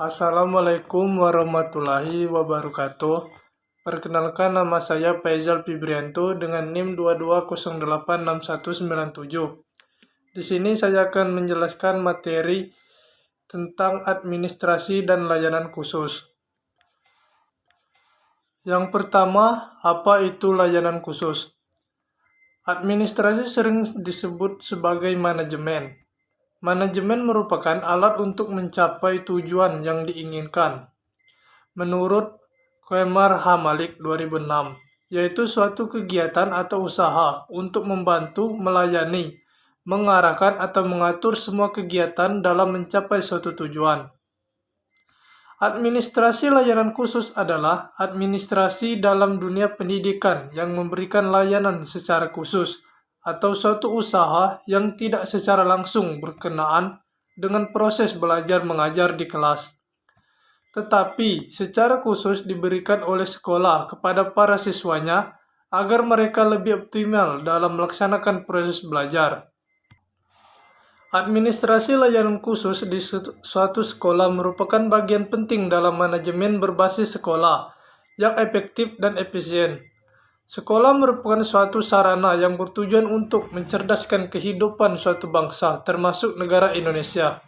Assalamualaikum warahmatullahi wabarakatuh. Perkenalkan, nama saya Faizal Fibrianto dengan NIM 22086197. Di sini saya akan menjelaskan materi tentang administrasi dan layanan khusus. Yang pertama, apa itu layanan khusus? Administrasi sering disebut sebagai manajemen. Manajemen merupakan alat untuk mencapai tujuan yang diinginkan. Menurut Khemar Hamalik 2006, yaitu suatu kegiatan atau usaha untuk membantu, melayani, mengarahkan atau mengatur semua kegiatan dalam mencapai suatu tujuan. Administrasi layanan khusus adalah administrasi dalam dunia pendidikan yang memberikan layanan secara khusus atau suatu usaha yang tidak secara langsung berkenaan dengan proses belajar mengajar di kelas, tetapi secara khusus diberikan oleh sekolah kepada para siswanya agar mereka lebih optimal dalam melaksanakan proses belajar. Administrasi layanan khusus di suatu sekolah merupakan bagian penting dalam manajemen berbasis sekolah yang efektif dan efisien. Sekolah merupakan suatu sarana yang bertujuan untuk mencerdaskan kehidupan suatu bangsa, termasuk negara Indonesia.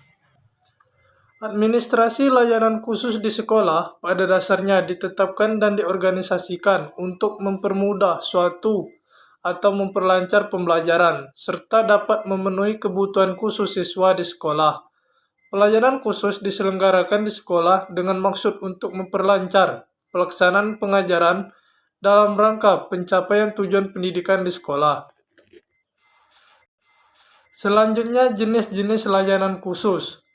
Administrasi layanan khusus di sekolah pada dasarnya ditetapkan dan diorganisasikan untuk mempermudah suatu atau memperlancar pembelajaran, serta dapat memenuhi kebutuhan khusus siswa di sekolah. Pelayanan khusus diselenggarakan di sekolah dengan maksud untuk memperlancar pelaksanaan pengajaran dalam rangka pencapaian tujuan pendidikan di sekolah. Selanjutnya, jenis-jenis layanan khusus.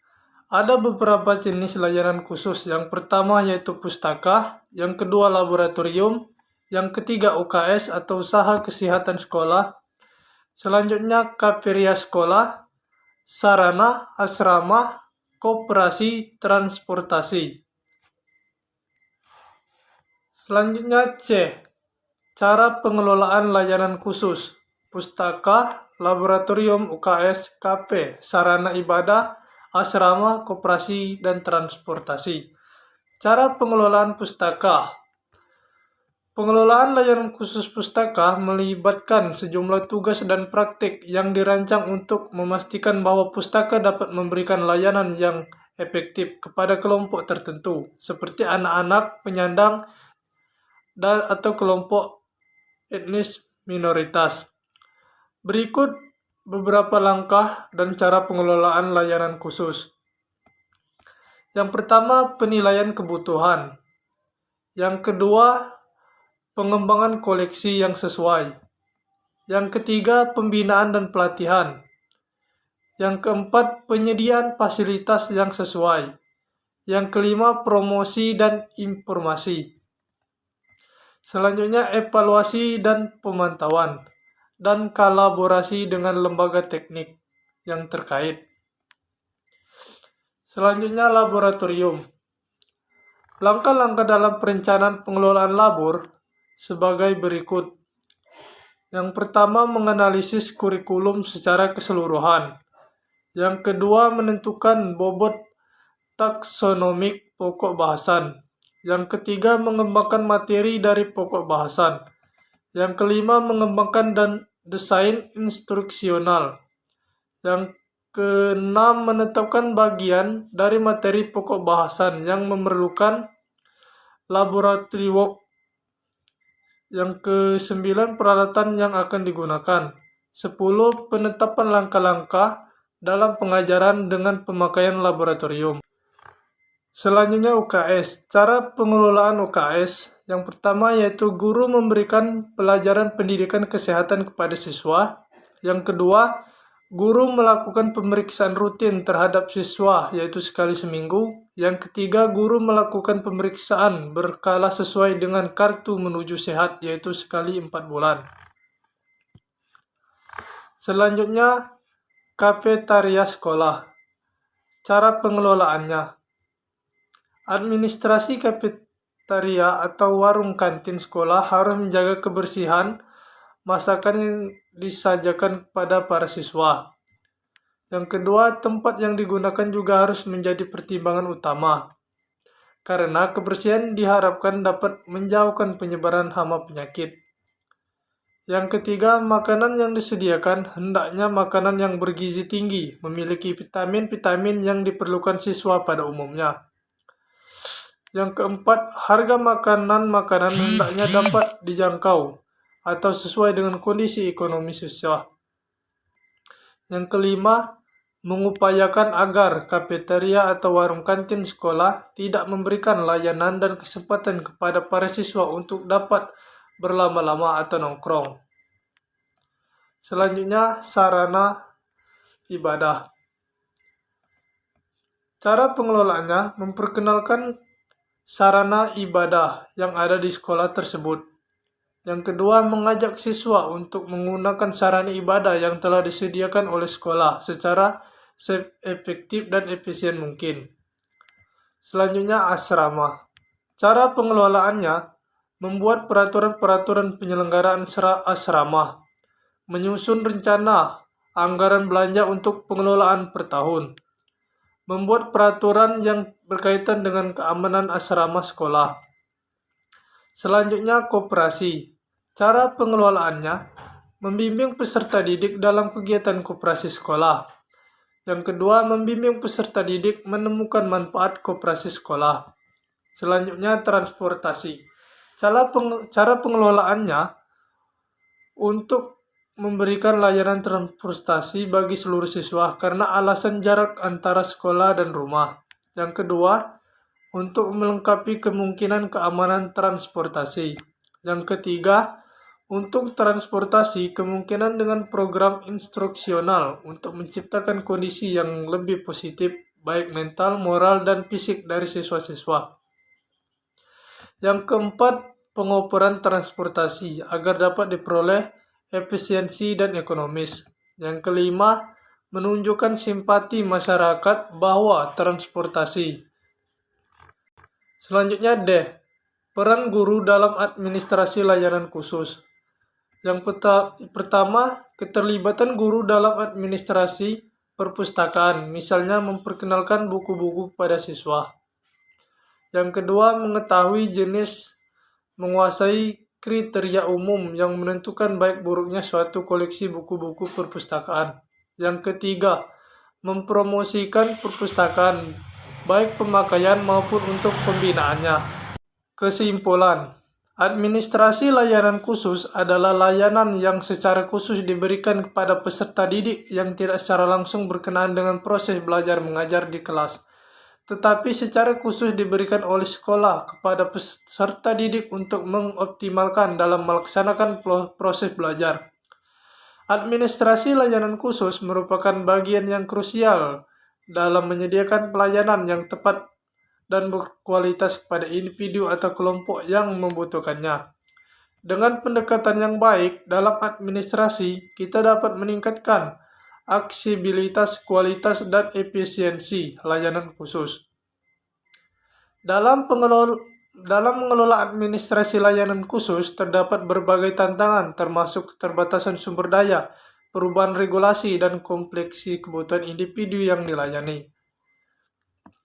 Ada beberapa jenis layanan khusus. Yang pertama yaitu pustaka, yang kedua laboratorium, yang ketiga UKS atau usaha kesehatan sekolah. Selanjutnya kafeteria sekolah, sarana, asrama, koperasi, transportasi. Selanjutnya C. Cara pengelolaan layanan khusus. Pustaka, laboratorium, UKS, KP, sarana ibadah, asrama, koperasi, dan transportasi. Cara pengelolaan pustaka. Pengelolaan layanan khusus pustaka melibatkan sejumlah tugas dan praktik yang dirancang untuk memastikan bahwa pustaka dapat memberikan layanan yang efektif kepada kelompok tertentu, seperti anak-anak, penyandang, dan atau kelompok etnis minoritas. Berikut beberapa langkah dan cara pengelolaan layanan khusus. Yang pertama, penilaian kebutuhan. Yang kedua, pengembangan koleksi yang sesuai. Yang ketiga, pembinaan dan pelatihan. Yang keempat, penyediaan fasilitas yang sesuai. Yang kelima, promosi dan informasi. Selanjutnya, evaluasi dan pemantauan, dan kolaborasi dengan lembaga teknik yang terkait. Selanjutnya, laboratorium. Langkah-langkah dalam perencanaan pengelolaan labor sebagai berikut. Yang pertama, menganalisis kurikulum secara keseluruhan. Yang kedua, menentukan bobot taksonomik pokok bahasan. Yang ketiga, mengembangkan materi dari pokok bahasan. Yang kelima, mengembangkan dan desain instruksional. Yang keenam, menetapkan bagian dari materi pokok bahasan yang memerlukan laboratory work. Yang kesembilan, peralatan yang akan digunakan. 10. Penetapan langkah-langkah dalam pengajaran dengan pemakaian laboratorium. Selanjutnya UKS. Cara pengelolaan UKS. Yang pertama yaitu guru memberikan pelajaran pendidikan kesehatan kepada siswa. Yang kedua, guru melakukan pemeriksaan rutin terhadap siswa yaitu sekali seminggu. Yang ketiga, guru melakukan pemeriksaan berkala sesuai dengan kartu menuju sehat yaitu sekali 4 bulan. Selanjutnya, kafeteria sekolah. Cara pengelolaannya. Administrasi kafeteria atau warung kantin sekolah harus menjaga kebersihan masakan yang disajikan kepada para siswa. Yang kedua, tempat yang digunakan juga harus menjadi pertimbangan utama. karena kebersihan diharapkan dapat menjauhkan penyebaran hama penyakit. Yang ketiga, makanan yang disediakan hendaknya makanan yang bergizi tinggi, memiliki vitamin-vitamin yang diperlukan siswa pada umumnya. Yang keempat, harga makanan-makanan hendaknya dapat dijangkau atau sesuai dengan kondisi ekonomi siswa. Yang kelima, mengupayakan agar kafeteria atau warung kantin sekolah tidak memberikan layanan dan kesempatan kepada para siswa untuk dapat berlama-lama atau nongkrong. Selanjutnya, sarana ibadah. Cara pengelolaannya memperkenalkan sarana ibadah yang ada di sekolah tersebut. Yang kedua, mengajak siswa untuk menggunakan sarana ibadah yang telah disediakan oleh sekolah secara efektif dan efisien mungkin. Selanjutnya, asrama. Cara pengelolaannya membuat peraturan-peraturan penyelenggaraan asrama, menyusun rencana anggaran belanja untuk pengelolaan per tahun, membuat peraturan yang berkaitan dengan keamanan asrama sekolah. Selanjutnya, koperasi. Cara pengelolaannya membimbing peserta didik dalam kegiatan koperasi sekolah. Yang kedua, membimbing peserta didik menemukan manfaat koperasi sekolah. Selanjutnya, transportasi. Cara pengelolaannya untuk memberikan layanan transportasi bagi seluruh siswa karena alasan jarak antara sekolah dan rumah. Yang kedua, untuk melengkapi kemungkinan keamanan transportasi. Yang ketiga, untuk transportasi kemungkinan dengan program instruksional untuk menciptakan kondisi yang lebih positif baik mental, moral, dan fisik dari siswa-siswa. Yang keempat, pengoperan transportasi agar dapat diperoleh efisiensi dan ekonomis. Yang kelima, menunjukkan simpati masyarakat bahwa transportasi. Selanjutnya D. Peran guru dalam administrasi layanan khusus. Yang pertama, keterlibatan guru dalam administrasi perpustakaan, misalnya memperkenalkan buku-buku kepada siswa. Yang kedua, mengetahui jenis, menguasai kriteria umum yang menentukan baik buruknya suatu koleksi buku-buku perpustakaan. Yang ketiga, mempromosikan perpustakaan, baik pemakaian maupun untuk pembinaannya. Kesimpulan, administrasi layanan khusus adalah layanan yang secara khusus diberikan kepada peserta didik yang tidak secara langsung berkenaan dengan proses belajar mengajar di kelas, tetapi secara khusus diberikan oleh sekolah kepada peserta didik untuk mengoptimalkan dalam melaksanakan proses belajar. Administrasi layanan khusus merupakan bagian yang krusial dalam menyediakan pelayanan yang tepat dan berkualitas kepada individu atau kelompok yang membutuhkannya. Dengan pendekatan yang baik dalam administrasi, kita dapat meningkatkan aksesibilitas, kualitas, dan efisiensi layanan khusus. Dalam mengelola administrasi layanan khusus, terdapat berbagai tantangan, termasuk keterbatasan sumber daya, perubahan regulasi, dan kompleksi kebutuhan individu yang dilayani.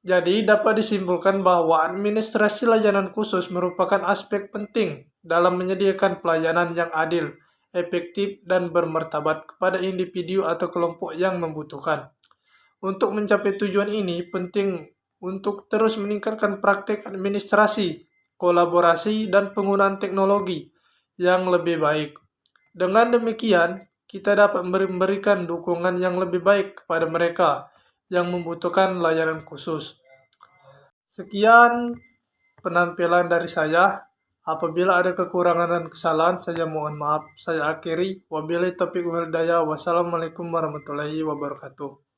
Jadi, dapat disimpulkan bahwa administrasi layanan khusus merupakan aspek penting dalam menyediakan pelayanan yang adil, efektif, dan bermartabat kepada individu atau kelompok yang membutuhkan. Untuk mencapai tujuan ini, penting untuk terus meningkatkan praktek administrasi, kolaborasi, dan penggunaan teknologi yang lebih baik. Dengan demikian, kita dapat memberikan dukungan yang lebih baik kepada mereka yang membutuhkan layanan khusus. Sekian penampilan dari saya. Apabila ada kekurangan dan kesalahan, saya mohon maaf. Saya akhiri. Wabillahi taufiq wal hidayah. Wassalamualaikum warahmatullahi wabarakatuh.